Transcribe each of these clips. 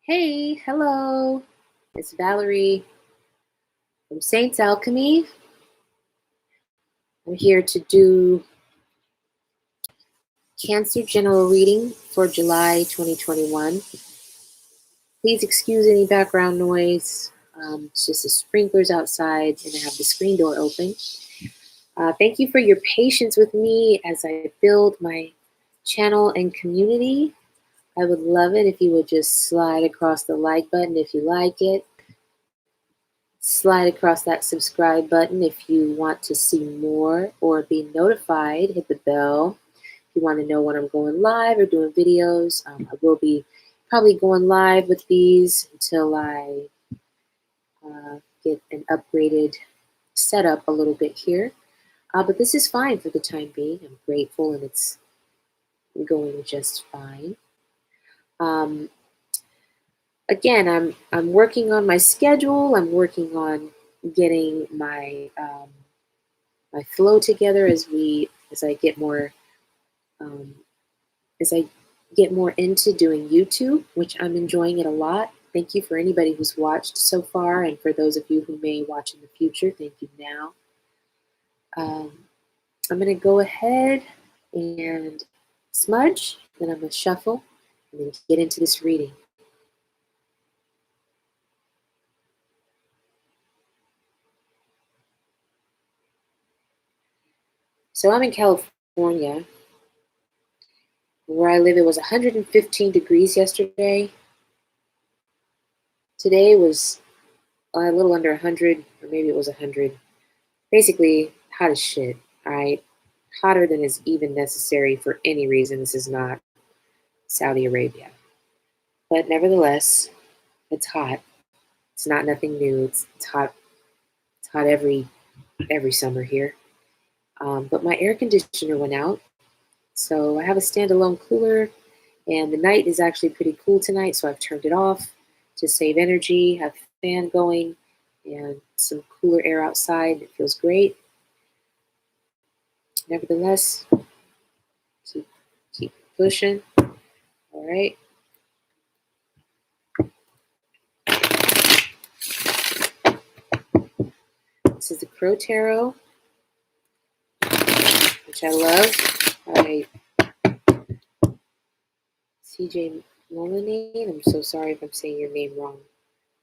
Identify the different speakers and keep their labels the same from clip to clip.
Speaker 1: Hey, hello. It's Valerie from Saints Alchemy. I'm here to do Cancer General Reading for July 2021. Please excuse any background noise. It's just the sprinklers outside, and I have the screen door open. Thank you for your patience with me as I build my channel and community. I would love it if you would just slide across the like button if you like it. Slide across that subscribe button if you want to see more or be notified. Hit the bell if you want to know when I'm going live or doing videos. I will be probably going live with these until I get an upgraded setup a little bit here. But this is fine for the time being. I'm grateful and it's going just fine. Again, I'm working on my schedule. I'm working on getting my my flow together as I get more um, as I get more into doing YouTube, which I'm enjoying it a lot. Thank you for anybody who's watched so far, and for those of you who may watch in the future, thank you now. I'm going to go ahead and smudge, then I'm going to shuffle, and then get into this reading. So I'm in California. Where I live, it was 115 degrees yesterday. Today was a little under 100, or maybe it was 100. Basically, hot as shit, all right? Hotter than is even necessary for any reason. This is not Saudi Arabia. But nevertheless, it's hot. It's not nothing new. It's hot. It's hot every summer here. But my air conditioner went out, so I have a standalone cooler, and the night is actually pretty cool tonight, so I've turned it off to save energy, have fan going, and some cooler air outside. It feels great. Nevertheless, keep pushing. All right. This is the Crow Tarot, which I love, by CJ Molinane. I'm so sorry if I'm saying your name wrong.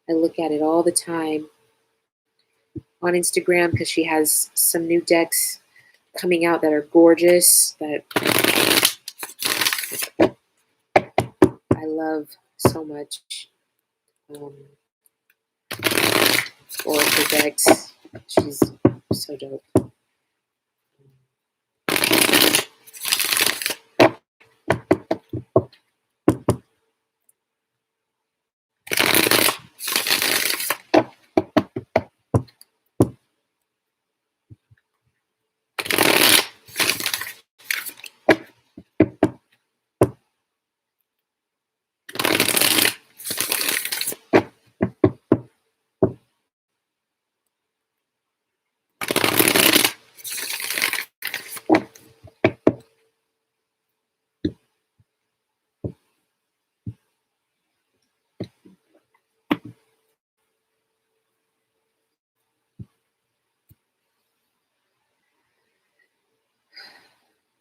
Speaker 1: I look at it all the time on Instagram because she has some new decks coming out that are gorgeous, that I love so much. Oracle decks. She's so dope.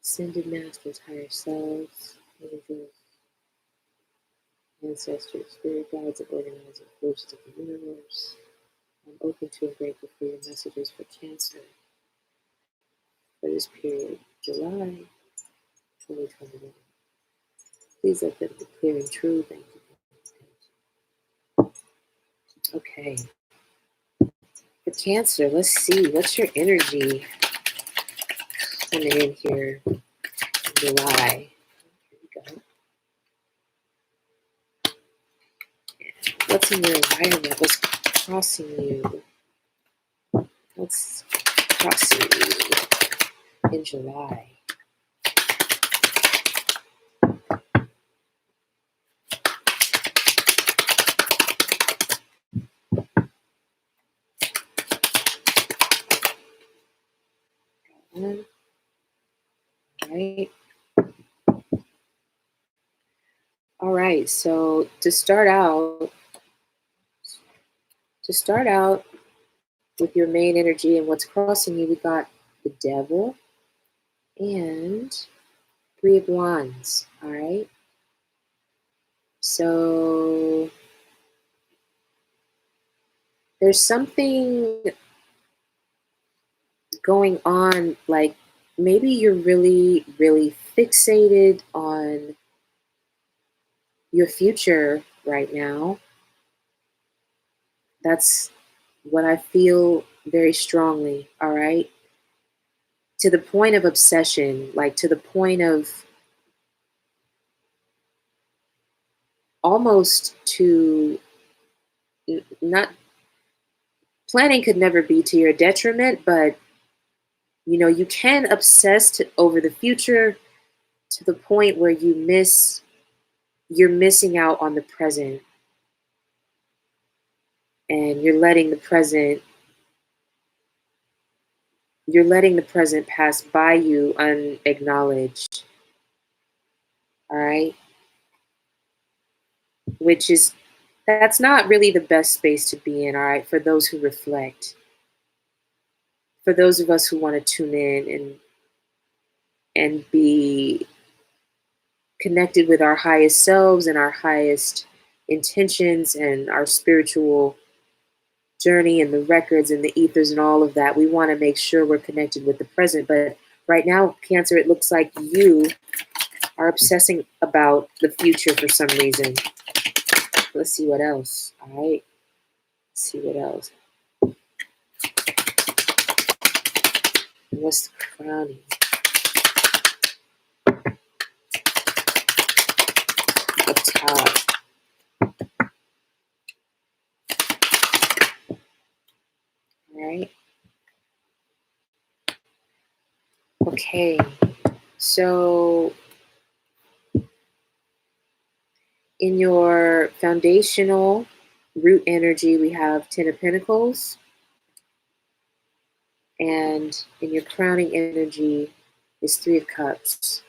Speaker 1: Ascended masters, higher selves, angels, ancestors, spirit guides, and organizing forces of the universe. I'm open to and grateful for your messages for Cancer for this period, July 2021. Please let them be clear and true. Thank you. Okay. For Cancer, let's see. What's your energy coming in here in July? Here we go. What's in your environment? What's crossing you? What's crossing you in July? All right. All right, so to start out with your main energy and what's crossing you, we got the Devil and Three of Wands. All right, so there's something going on, like maybe you're really, really fixated on your future right now. That's what I feel very strongly, all right? To the point of obsession, like to the point of almost to not planning could never be to your detriment, but you can over the future to the point where you're missing out on the present, and you're letting the present pass by you unacknowledged, all right? Which is That's not really the best space to be in, all right, for those who reflect, for those of us who want to tune in and be connected with our highest selves and our highest intentions and our spiritual journey and the records and the ethers and all of that. We want to make sure we're connected with the present. But right now, Cancer, it looks like you are obsessing about the future for some reason. Let's see what else. All right. Let's see what else. What's the crowning? Up top. All right. Okay. So in your foundational root energy, we have Ten of Pentacles. And in your crowning energy is Three of Cups.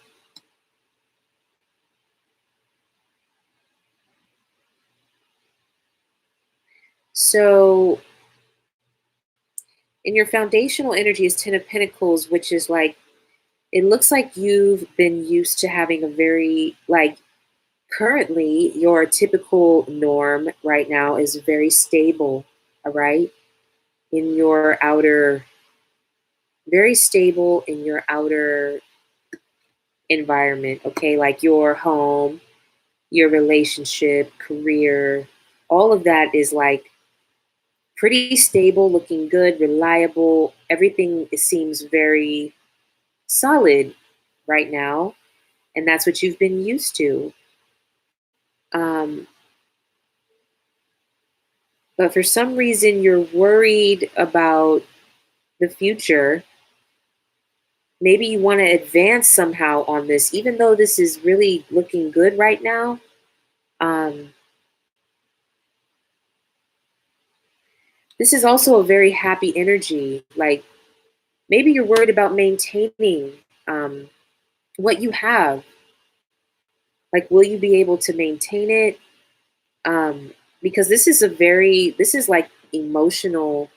Speaker 1: So in your foundational energy is Ten of Pentacles, which is like, it looks like you've been used to having a very, like, currently your typical norm right now is very stable, all right? In your outer, very stable in your outer environment, okay? Like your home, your relationship, career, all of that is like pretty stable, looking good, reliable. Everything seems very solid right now, and that's what you've been used to. Um, but for some reason, you're worried about the future. Maybe you want to advance somehow on this, even though this is really looking good right now. Um, this is also a very happy energy. Like maybe you're worried about maintaining um, what you have. Like, will you be able to maintain it? Because this is like emotional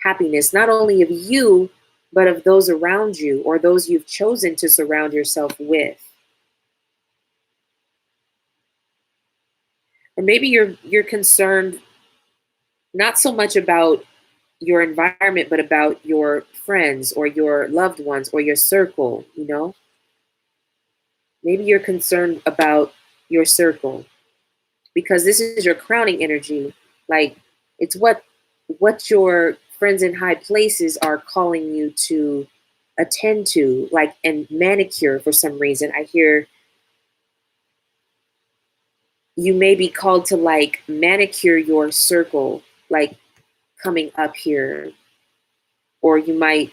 Speaker 1: happiness, not only of you, but of those around you or those you've chosen to surround yourself with. Or maybe you're concerned not so much about your environment, but about your friends or your loved ones or your circle. Maybe you're concerned about your circle because this is your crowning energy. Like it's what your friends in high places are calling you to attend to, like, and manicure for some reason. I hear you may be called to like manicure your circle, like coming up here, or you might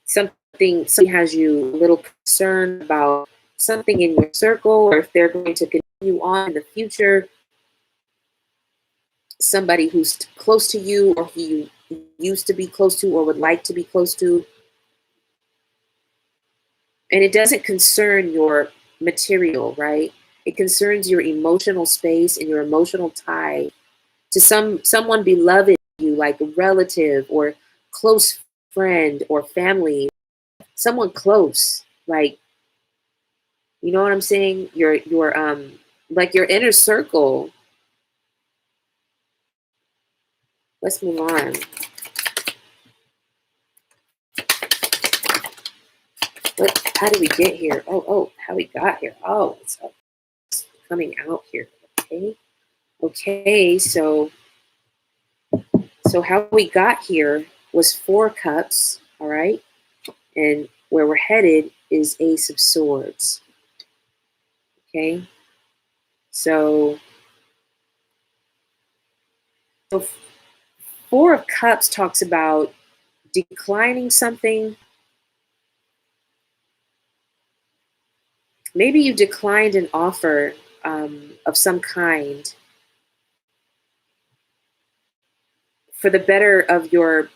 Speaker 1: something has you a little concerned about something in your circle, or if they're going to continue on in the future, somebody who's close to you or who you used to be close to or would like to be close to. And it doesn't concern your material, right? It concerns your emotional space and your emotional tie to someone beloved to you, like a relative or close friend or family, someone close, like, you know what I'm saying? Your like your inner circle. Let's move on. How did we get here? Oh, how we got here. Oh, it's coming out here. Okay, so how we got here was 4 cups, all right? And where we're headed is Ace of Swords. Okay? So 4 of Cups talks about declining something. Maybe you declined an offer of some kind for the better of your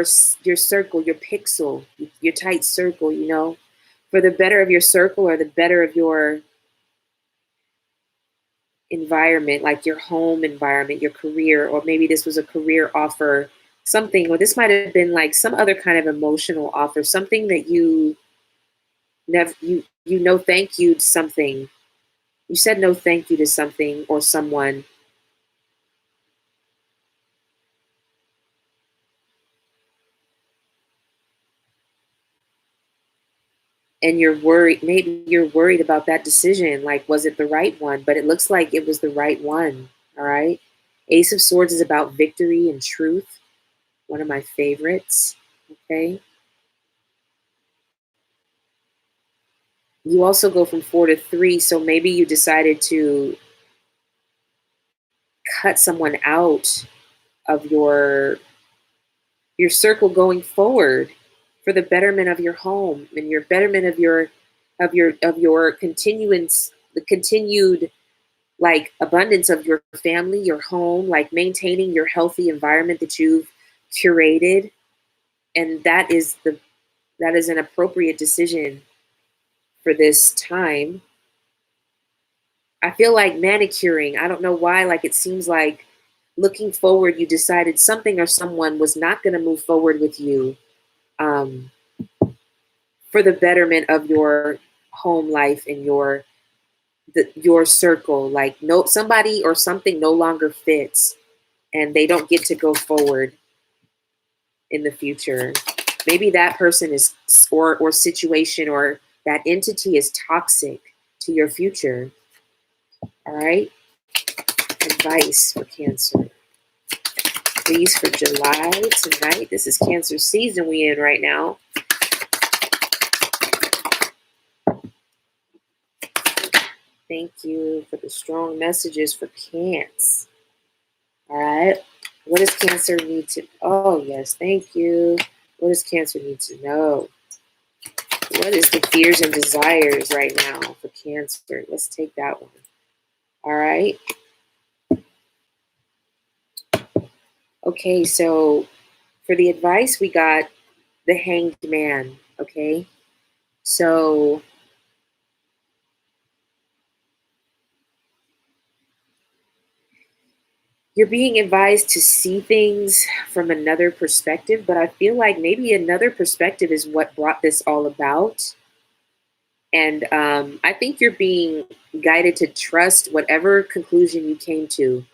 Speaker 1: circle, your pixel, your tight circle, you know, for the better of your circle or the better of your environment, like your home environment, your career, or maybe this was a career offer, something, or this might have been like some other kind of emotional offer, something that you never, you know, thank you to something. You said no thank you to something or someone, and you're worried. Maybe you're worried about that decision. Like, was it the right one? But it looks like it was the right one. All right. Ace of Swords is about victory and truth. One of my favorites. Okay. You also go from 4 to 3. So maybe you decided to cut someone out of your circle going forward for the betterment of your home and your betterment of your continuance, the continued like abundance of your family, your home, like maintaining your healthy environment that you've curated. And that is an appropriate decision for this time. I feel like manicuring. I don't know why. Like it seems like looking forward, you decided something or someone was not going to move forward with you um, for the betterment of your home life and your circle. Like no somebody or something no longer fits, and they don't get to go forward in the future. Maybe that person is or situation or that entity is toxic to your future. All right. Advice for Cancer. Please for July tonight. This is Cancer season we in right now. Thank you for the strong messages for Cancer. All right. What does Cancer need to? Oh yes, thank you. What does Cancer need to know? What is the fears and desires right now for Cancer? Let's take that one. All right. Okay, so for the advice, we got the Hanged Man. Okay, so you're being advised to see things from another perspective, but I feel like maybe another perspective is what brought this all about. And I think you're being guided to trust whatever conclusion you came to.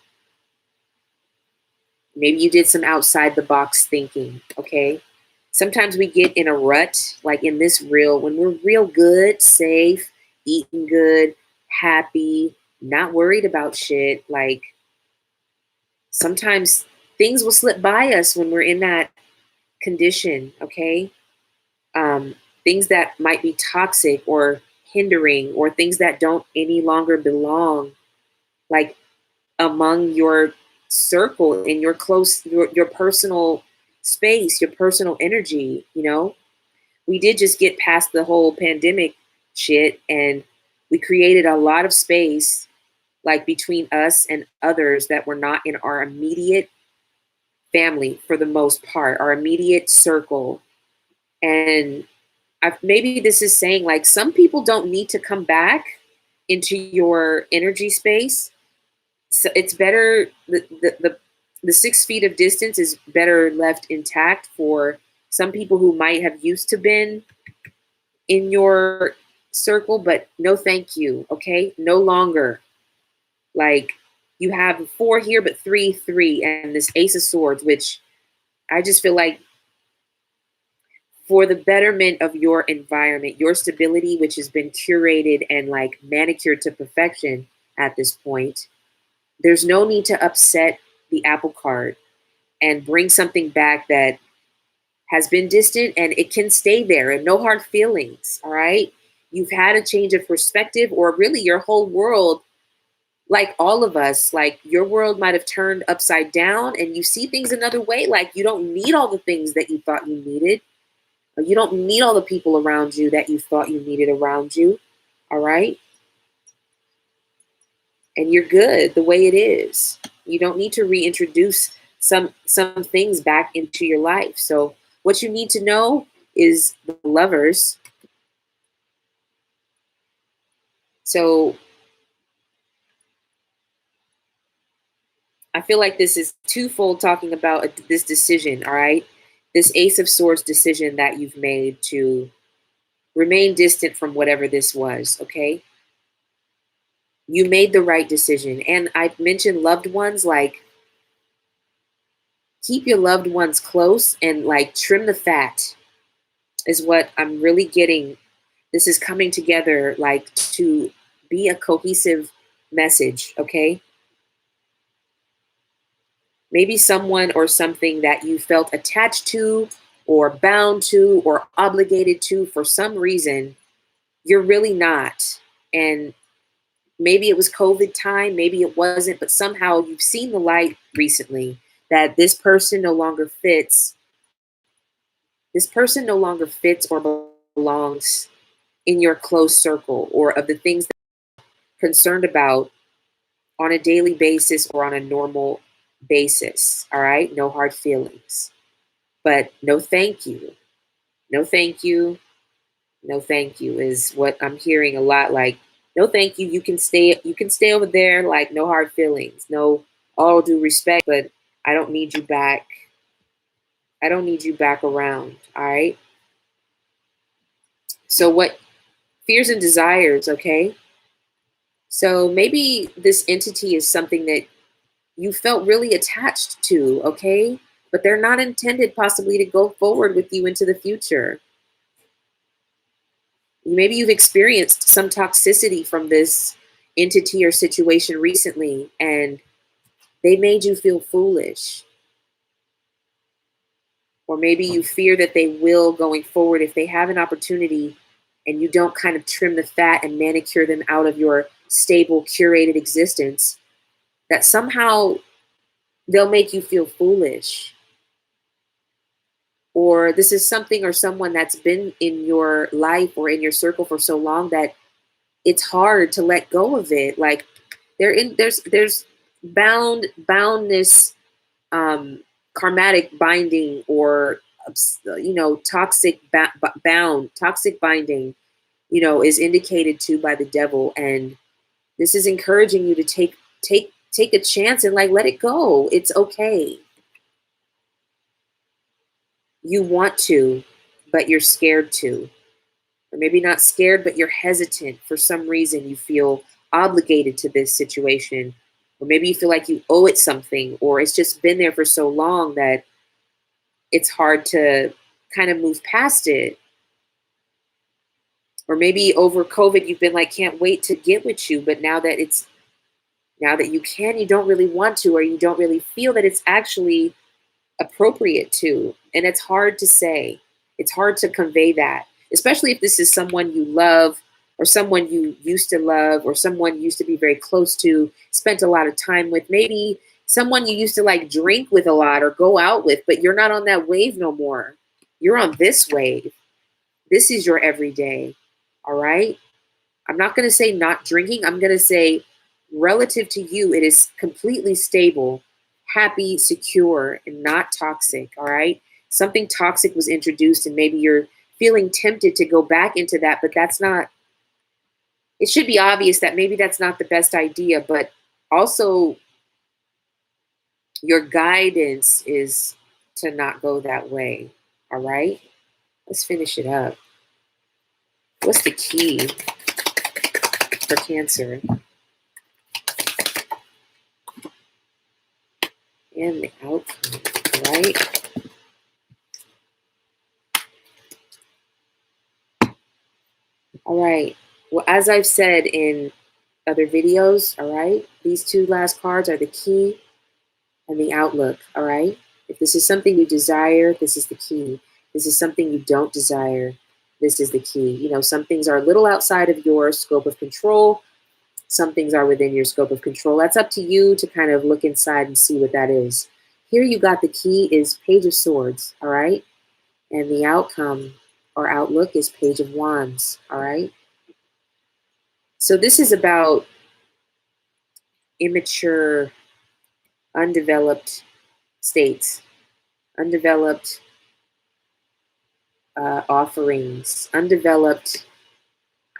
Speaker 1: Maybe you did some outside the box thinking, okay? Sometimes we get in a rut, like in this reel, when we're real good, safe, eating good, happy, not worried about shit. Like sometimes things will slip by us when we're in that condition, okay? Um, Things that might be toxic or hindering, or things that don't any longer belong, like among your circle in your close your personal space, your personal energy, you know. We did just get past the whole pandemic shit, and we created a lot of space like between us and others that were not in our immediate family for the most part, our immediate circle. And maybe this is saying like some people don't need to come back, into your energy space. So it's better, the 6 feet of distance is better left intact for some people who might have used to been in your circle, but no thank you, okay? No longer. Like, you have 4 here, but 3, 3, and this Ace of Swords, which I just feel like for the betterment of your environment, your stability, which has been curated and like manicured to perfection at this point, there's no need to upset the apple cart and bring something back that has been distant, and it can stay there and no hard feelings. All right. You've had a change of perspective, or really your whole world, like all of us, like your world might have turned upside down and you see things another way. Like, you don't need all the things that you thought you needed. You don't need all the people around you that you thought you needed around you. All right. And you're good the way it is. You don't need to reintroduce some things back into your life. So what you need to know is the Lovers. So I feel like this is twofold, talking about this decision, all right? This Ace of Swords decision that you've made to remain distant from whatever this was, okay? You made the right decision. And I mentioned loved ones, like, keep your loved ones close and like trim the fat is what I'm really getting. This is coming together like to be a cohesive message, okay? Maybe someone or something that you felt attached to or bound to or obligated to for some reason, you're really not. And maybe it was COVID time, maybe it wasn't, but somehow you've seen the light recently that this person no longer fits. This person no longer fits or belongs in your close circle, or of the things that you're concerned about on a daily basis or on a normal basis. All right. No hard feelings, but no thank you. No thank you. No thank you is what I'm hearing a lot. Like, no thank you. You can stay over there. Like, no hard feelings. No, all due respect, but I don't need you back. I don't need you back around. All right. So what fears and desires, okay? So maybe this entity is something that you felt really attached to, okay? But they're not intended possibly to go forward with you into the future. Maybe you've experienced some toxicity from this entity or situation recently, and they made you feel foolish. Or maybe you fear that they will going forward if they have an opportunity and you don't kind of trim the fat and manicure them out of your stable, curated existence, that somehow they'll make you feel foolish. Or this is something or someone that's been in your life or in your circle for so long that it's hard to let go of it. Like, there's boundness, karmatic binding, or toxic toxic binding, is indicated to by the devil. And this is encouraging you to take a chance and like let it go. It's okay. You want to, but you're scared to. Or maybe not scared, but you're hesitant for some reason. You feel obligated to this situation. Or maybe you feel like you owe it something, or it's just been there for so long that it's hard to kind of move past it. Or maybe over COVID, you've been like, can't wait to get with you. But now that you can, you don't really want to, or you don't really feel that it's actually appropriate to. And it's hard to say. It's hard to convey that, especially if this is someone you love, or someone you used to love, or someone you used to be very close to, spent a lot of time with, maybe someone you used to like drink with a lot or go out with, but you're not on that wave no more. You're on this wave. This is your everyday. All right. I'm not going to say not drinking. I'm going to say relative to you, it is completely stable, happy, secure, and not toxic. All right. Something toxic was introduced, and maybe you're feeling tempted to go back into that, but that's not it should be obvious that maybe that's not the best idea, but also your guidance is to not go that way. All right, let's finish it up. What's the key for Cancer and the outcome? All right. All right. Well, as I've said in other videos, all right, these two last cards are the key and the outlook, all right? If this is something you desire, this is the key. This is something you don't desire, this is the key. You know, some things are a little outside of your scope of control. Some things are within your scope of control. That's up to you to kind of look inside and see what that is. Here you got the key is Page of Swords, all right? And the outcome or outlook is Page of Wands, all right? So this is about immature, undeveloped states, undeveloped offerings, undeveloped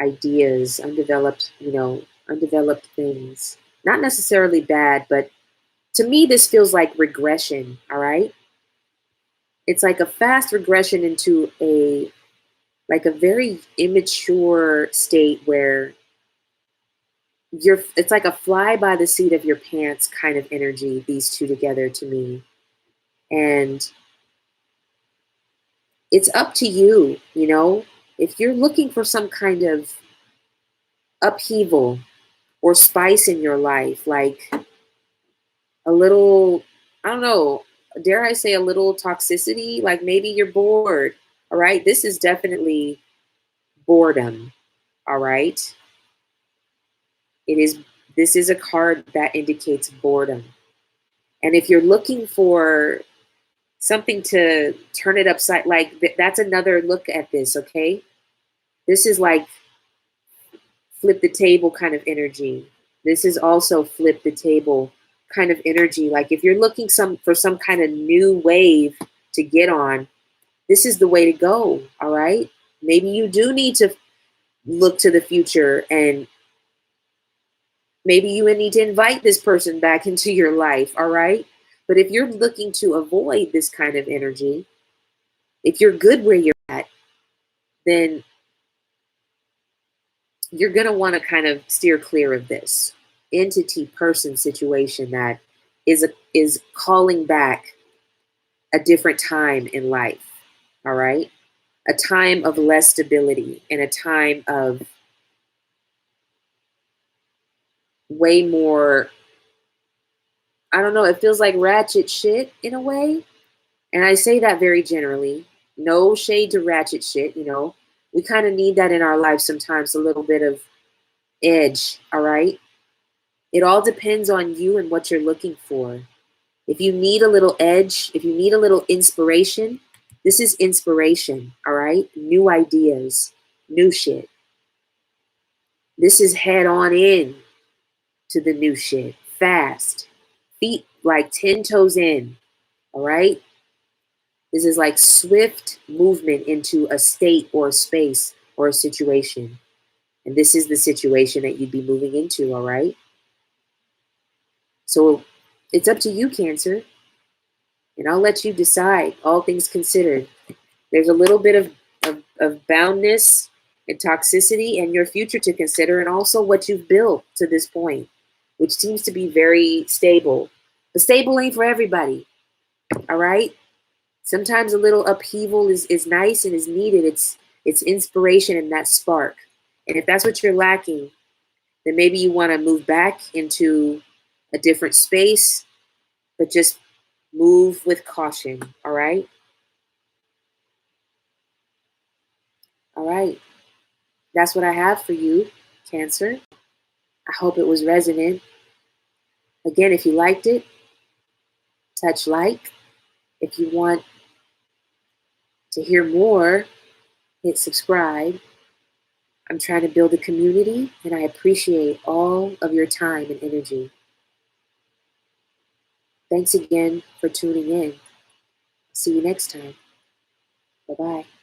Speaker 1: ideas, undeveloped, undeveloped things. Not necessarily bad, but to me, this feels like regression, all right? It's like a fast regression into like a very immature state where it's like a fly by the seat of your pants kind of energy, these two together to me. And it's up to you, if you're looking for some kind of upheaval or spice in your life, like a little, I don't know, dare I say a little toxicity, like maybe you're bored, all right? This is definitely boredom, all right? This is a card that indicates boredom. And if you're looking for something to turn it upside, like that's another look at this, okay? This is like flip the table kind of energy. This is also flip the table kind of energy. Like if you're looking for some kind of new wave to get on, this is the way to go, all right? Maybe you do need to look to the future, and maybe you need to invite this person back into your life, all right? But if you're looking to avoid this kind of energy, if you're good where you're at, then you're going to want to kind of steer clear of this entity person situation that is calling back a different time in life, all right? A time of less stability and a time of way more, I don't know, it feels like ratchet shit in a way. And I say that very generally. No shade to ratchet shit, We kind of need that in our lives sometimes, a little bit of edge, all right? It all depends on you and what you're looking for. If you need a little edge, if you need a little inspiration, this is inspiration, all right? New ideas, new shit. This is head on in to the new shit, fast. Feet like 10 toes in, all right? This is like swift movement into a state or a space or a situation. And this is the situation that you'd be moving into, all right? So it's up to you, Cancer. And I'll let you decide, all things considered. There's a little bit of boundness and toxicity and your future to consider, and also what you've built to this point, which seems to be very stable. But stable ain't for everybody, all right? Sometimes a little upheaval is nice and is needed. It's inspiration and that spark. And if that's what you're lacking, then maybe you want to move back into a different space, but just move with caution, all right? All right. That's what I have for you, Cancer. I hope it was resonant. Again, if you liked it, touch like. If you want to hear more, hit subscribe. I'm trying to build a community, and I appreciate all of your time and energy. Thanks again for tuning in. See you next time. Bye-bye.